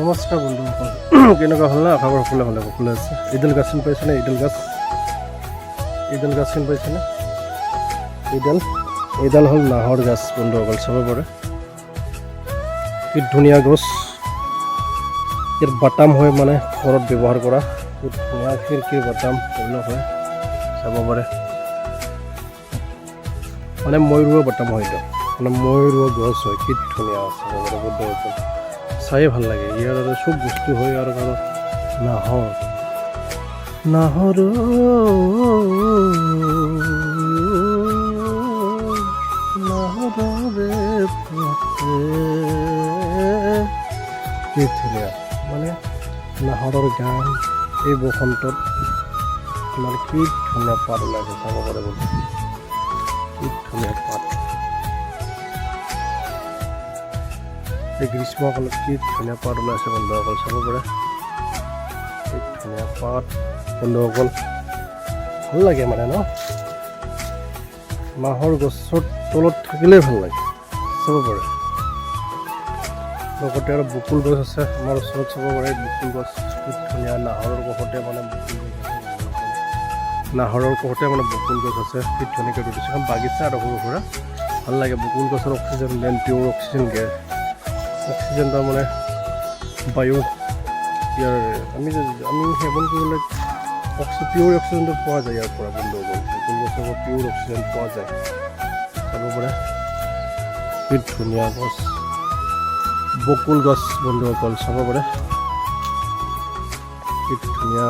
নমস্কাৰ বন্ধুসকল, কেনেকুৱা হ'ল না? আশা কৰোঁ সকলোৱে ভালে আছে। এইডাল গাছ চিনি পাইছেনে? এইডাল গাছ চিনি পাইছেনে? এইডাল হ'ল নাহৰ গাছ বন্ধুসকল, চাব পাৰে কি ধুনীয়া গছ। ইয়াৰ বাটাম হয় মানে ঘৰত ব্যৱহাৰ কৰা, কি ধুনীয়া খিৰিকীৰ বাটাম এইবিলাক হয়, চাব পাৰে। মানে মই ৰোৱা বাটাম হয় এইটো, মানে মই ৰোৱা গছ হয়, কি ধুনীয়া আছে বন্ধুসকল, চাই ভাল লাগে। ইয়াৰ আৰু চব বস্তু হয় আৰু নাহৰ নাহৰৰে কি ধুনীয়া, মানে নাহৰৰ গান এই বসন্তত মানে কি ধুনীয়া পাত ওলাইছে, চাব পাৰে বন্ধু, কি ধুনীয়া পাত। এই গ্ৰীষ্মকালত কি ধুনীয়া পাত ওলাইছে বন্ধুসকল, চাব পাৰে কি ধুনীয়া পাত বন্ধুসকল, ভাল লাগে মানে ন? নাহৰ গছৰ তলত থাকিলেই ভাল লাগে, চাব পাৰে। লগতে আৰু বকুল গছ আছে আমাৰ ওচৰত, চাব পাৰে বকুল গছ কি ধুনীয়া। নাহৰৰ কাষতে মানে বকুল গছ আছে, কি ধুনীয়াকৈ ৰুই দিছে। এখন বাগিচা আৰু সৰু সুৰা ভাল লাগে। বকুল গছৰ অক্সিজেন মেইন পিয়ৰ অক্সিজেন গেছ, অক্সিজেন তাৰমানে বায়ু। ইয়াৰ আমি সেৱন কৰিবলৈ পিয়ৰ অক্সিজেনটো পোৱা যায় ইয়াৰ পৰা বন্ধুসকল। বকুল গছৰ পৰা পিয়ৰ অক্সিজেন পোৱা যায়, চাব পাৰে কি ধুনীয়া গছ বকুল গছ বন্ধুসকল, চাব পাৰে কি ধুনীয়া।